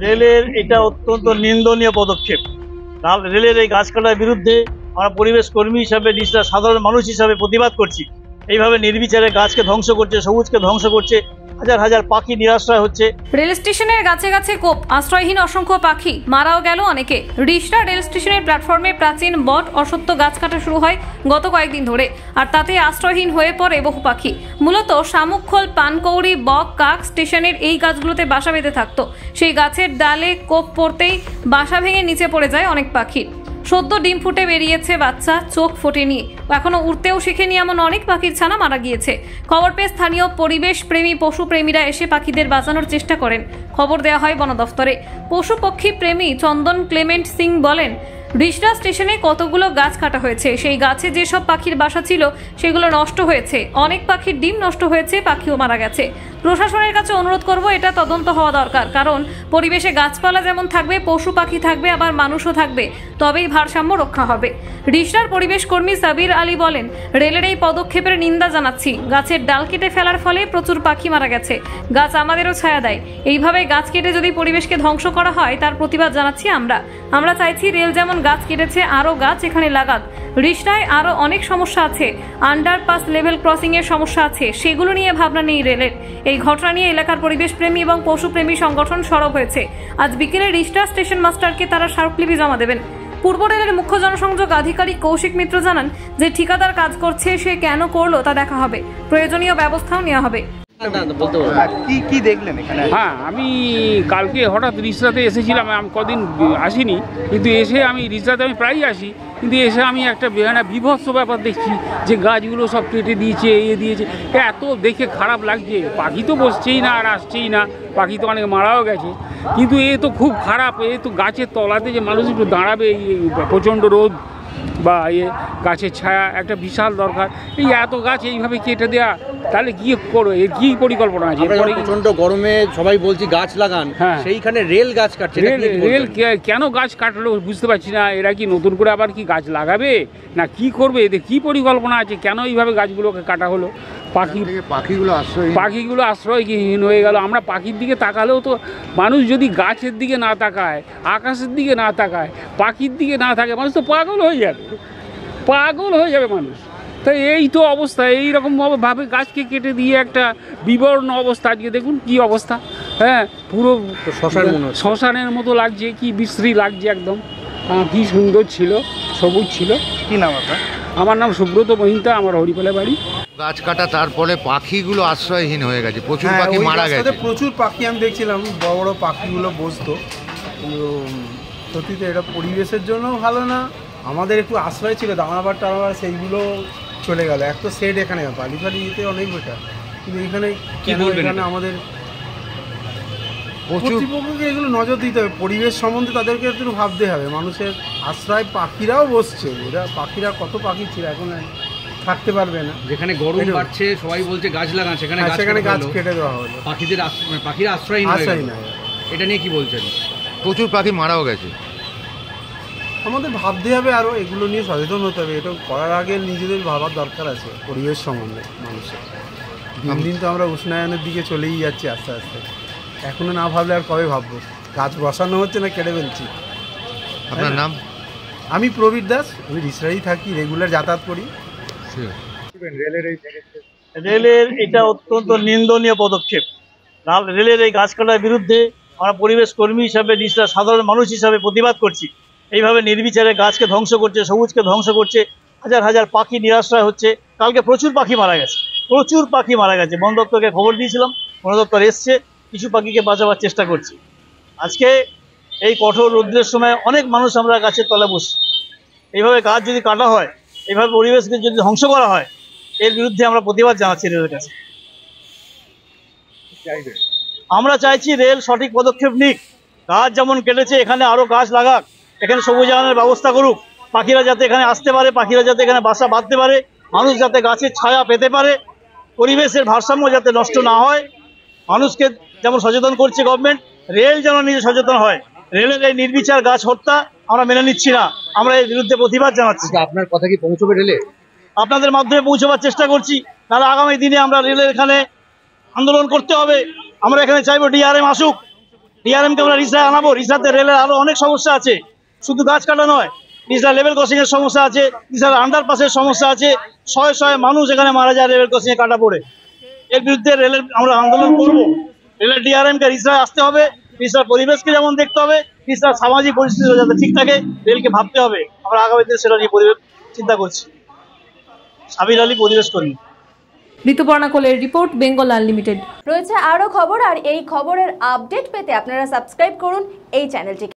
রেলের এটা অত্যন্ত নিন্দনীয় পদক্ষেপ। রেলের এই গাছ কাটার বিরুদ্ধে আমরা পরিবেশ কর্মী হিসাবে নিজেরা সাধারণ মানুষ হিসাবে প্রতিবাদ করছি। এইভাবে নির্বিচারে গাছকে ধ্বংস করছে, সবুজকে ধ্বংস করছে, হাজার হাজার পাখি নিরাশ্রয় হচ্ছে। রেল স্টেশনের গাছে গাছে কোপ, আশ্রয়হীন অসংখ্য পাখি, মারাও গেল অনেকে। রিষড়া রেল স্টেশনের প্ল্যাটফর্মে প্রাচীন বট অসত্য গাছ কাটা শুরু হয় গত কয়েকদিন ধরে, আর তাতে আশ্রয়হীন হয়ে পড়ে বহু পাখি। মূলত শামুকখোল, পানকৌড়ি, বক, কাক স্টেশনের এই গাছগুলোতে বাসা বেঁধে থাকতো। সেই গাছের ডালে কোপ পড়তেই বাসা ভেঙে নিচে পড়ে যায় অনেক পাখি। সদ্য ডিম ফুটে বেরিয়েছে বাচ্চা, চোখ ফোটেনি, এখনো উড়তেও শিখেনি এমন অনেক পাখির ছানা মারা গিয়েছে। খবর পেয়ে স্থানীয় পরিবেশ প্রেমী পশু প্রেমীরা এসে পাখিদের বাঁচানোর চেষ্টা করেন। খবর দেওয়া হয় বন দফতরে। পশু পক্ষী প্রেমী চন্দন ক্লেমেন্ট সিং বলেন, রিষড়া স্টেশনে কতগুলো গাছ কাটা হয়েছে, সেই গাছে যেসব পাখির বাসা ছিল সেগুলো নষ্ট হয়েছে, অনেক পাখির ডিম নষ্ট হয়েছে, পাখিও মারা গেছে। প্রশাসনের কাছে অনুরোধ করব, এটা তদন্ত হওয়া দরকার, কারণ পরিবেশে গাছপালা যেমন থাকবে, পশু পাখি থাকবে, আবার মানুষও থাকবে, তবেই ভারসাম্য রক্ষা হবে। রিষড়ার পরিবেশ কর্মী সাবির আলী বলেন, রেলের এই পদক্ষেপের নিন্দা জানাচ্ছি। গাছের ডাল কেটে ফেলার ফলে প্রচুর পাখি মারা গেছে। গাছ আমাদেরও ছায়া দেয়, এইভাবে গাছ কেটে যদি পরিবেশকে ধ্বংস করা হয় তার প্রতিবাদ জানাচ্ছি আমরা চাইছি রেল যেমন গাছ কেটেছে আরও গাছ এখানে লাগাক। রিষড়ায় আরও অনেক সমস্যা আছে, আন্ডারপাস, লেভেল ক্রসিং এর সমস্যা আছে, সেগুলো নিয়ে ভাবনা নেই রেলের। এই ঘটনা নিয়ে এলাকার পরিবেশ প্রেমী এবং পশুপ্রেমী সংগঠন সরব হয়েছে। আজ বিকেলে রিষড়া স্টেশন মাস্টারকে তারা স্মারকলিপি জমা দেবেন। পূর্ব রেলের মুখ্য জনসংযোগ আধিকারিক কৌশিক মিত্র জানান যে ঠিকাদার কাজ করছে, সে কেন করলো তা দেখা হবে, প্রয়োজনীয় ব্যবস্থাও নেওয়া হবে। কি দেখলেন এখানে? হ্যাঁ, আমি কালকে হঠাৎ রিষড়াতে এসেছিলাম, আমি কদিন আসিনি, কিন্তু এসে আমি রিষড়াতে আমি প্রায়ই আসি, কিন্তু এসে আমি একটা বিভৎস ব্যাপার দেখছি যে গাছগুলো সব কেটে দিয়েছে, দিয়েছে, এত দেখে খারাপ লাগছে। পাখি তো বসছেই না আর আসছেই না, পাখি তো অনেক মারাও গেছে, কিন্তু এ তো খুব খারাপ। এ তো গাছের তলাতে যে মানুষ একটু দাঁড়াবে, এই প্রচণ্ড রোদ বা গাছের ছায়া একটা বিশাল দরকার। এই এত গাছ এইভাবে কেটে দেওয়া, তাহলে কি করো? এর কি পরিকল্পনা আছে? প্রচন্ড গরমে সবাই বলছি গাছ লাগান, হ্যাঁ, সেইখানে রেল গাছ কাটছে। রেল কেন গাছ কাটলো বুঝতে পারছি না। এরা কি নতুন করে আবার কি গাছ লাগাবে না কি করবে? এদের কি পরিকল্পনা আছে? কেন এইভাবে গাছগুলোকে কাটা হলো? পাখিগুলো আশ্রয়হীন হয়ে গেল। আমরা পাখির দিকে তাকালেও তো, মানুষ যদি গাছের দিকে না তাকায়, আকাশের দিকে না তাকায়, পাখির দিকে না থাকে, মানুষ তো পাগল হয়ে যাবে মানুষ। তাই এই তো অবস্থা, এইরকমভাবে গাছকে কেটে দিয়ে একটা বিবর্ণ অবস্থা। আজকে দেখুন কি অবস্থা, হ্যাঁ, পুরো শ্মশানের মতো লাগছে, কি বিশ্রী লাগছে একদম। কি সুন্দর ছিল, সবুজ ছিল। কি নাম আপনার? আমার নাম সুব্রত মহিন্তা, আমার হরিপালে বাড়ি। গাছ কাটা, তারপরে পাখিগুলো আশ্রয়হীন হয়ে গেছে, প্রচুর পাখি মারা গেছে। প্রচুর পাখি আমি দেখছিলাম, বড় বড় পাখিগুলো বসতো, কিন্তু সত্যিতে এটা পরিবেশের জন্য ভালো না। আমাদের একটু আশ্রয় ছিল, দামাবার টামাবার, সেইগুলো চলে গেল। এক তো সেট এখানে বালি ফালিতে অনেক বেটার, কিন্তু এখানে এখানে আমাদের কর্তৃপক্ষকে এগুলো নজর দিতে হবে। পরিবেশ সম্বন্ধে তাদেরকে একটু ভাবতে হবে। মানুষের আশ্রয়, পাখিরাও বসছে, পাখিরা কত পাখি ছিল, এখন থাকতে পারবে না। যেখানে গরম বাড়ছে সবাই বলছে গাছ লাগান, সেখানে গাছ কেটে দেওয়া হলো। পাখিরা আশ্রয় না। এটা নিয়ে কি বলছেন? প্রচুর পাখি মারাও গেছে। আমাদের ভাবতে হবে, আরও এগুলো নিয়ে সচেতন হতে হবে। এটা করার আগে নিজেদের ভাবার দরকার আছে পরিবেশ সম্বন্ধে মানুষের। দিন দিন তো আমরা উষ্ণায়নের দিকে চলেই যাচ্ছি আস্তে আস্তে। এখনো না ভাবলে আর কবে ভাববো? গাছ বসানো হচ্ছে না, কেটে ফেলছি। আপনার নাম? আমি প্রবীর দাস, আমি রিষড়াই থাকি, রেগুলার যাতায়াত করি। রেলের এটা অত্যন্ত নিন্দনীয় পদক্ষেপ। রেলের এই গাছ কাটার বিরুদ্ধে আমরা পরিবেশ কর্মী হিসাবে নিজেরা সাধারণ মানুষ হিসাবে প্রতিবাদ করছি। এইভাবে নির্বিচারে গাছকে ধ্বংস করছে, সবুজকে ধ্বংস করছে, হাজার হাজার পাখি নিরাশ্রয় হচ্ছে। কালকে প্রচুর পাখি মারা গেছে। বন দপ্তরকে খবর দিয়েছিলাম, বন দপ্তর এসছে, কিছু পাখিকে বাঁচাবার চেষ্টা করছি। আজকে এই কঠোর রৌদ্রের সময় অনেক মানুষ আমরা গাছের তলায় বসছি। এইভাবে গাছ যদি কাটা হয়, এইভাবে পরিবেশকে যদি ধ্বংস করা হয়, এর বিরুদ্ধে আমরা প্রতিবাদ জানাচ্ছি রেলের কাছে। আমরা চাইছি রেল সঠিক পদক্ষেপ নিক। গাছ যেমন কেটেছে, এখানে আরও গাছ লাগাক, এখানে সবুজায়নের ব্যবস্থা করুক, পাখিরা যাতে এখানে আসতে পারে, পাখিরা যাতে এখানে বাসা বাঁধতে পারে, মানুষ যাতে গাছের ছায়া পেতে পারে, পরিবেশের ভারসাম্য যাতে নষ্ট না হয়। মানুষকে যেমন সচেতন করছে গভর্নমেন্ট, রেল যেন নিজে সচেতন হয়। রেলের এই নির্বিচার গাছ হত্যা আমরা মেনে নিচ্ছি না, আমরা এর বিরুদ্ধে প্রতিবাদ জানাচ্ছি। আপনার কথা কি পৌঁছবে রেলে? আপনাদের মাধ্যমে পৌঁছবার চেষ্টা করছি, তাহলে আগামী দিনে আমরা রেলের এখানে আন্দোলন করতে হবে। আমরা এখানে চাইবো ডিআরএম আসুক, ডিআরএমকে আমরা রিসায় আনাবো। রিসাতে রেলের আরো অনেক সমস্যা আছে, শুধু গাছ কাটা নয়, রিসা লেভেল ক্রসিং এর সমস্যা আছে, রিসার আন্ডারপাসের সমস্যা আছে, শয়ে শয়ে মানুষ এখানে মারা যায় লেভেল ক্রসিং এ কাটা পড়ে। এর বিরুদ্ধে রেলের আমরা আন্দোলন করব। রেলের ডিআরএম কে রিসায় আসতে হবে, রিসার পরিবেশকে যেমন দেখতে হবে, রিসার সামাজিক পরিস্থিতি যাতে ঠিক থাকে, রেলকে ভাবতে হবে। আমরা আগামী দিনে সেটা নিয়ে পরিবেশ চিন্তা করছি। সাবির আলী, পরিবেশ কর্মী। ঋতুপর্ণা কোলের রিপোর্ট, বেঙ্গল আনলিমিটেড। রয়েছে আরও খবর, আর এই খবরের আপডেট পেতে আপনারা সাবস্ক্রাইব করুন এই চ্যানেলটিকে।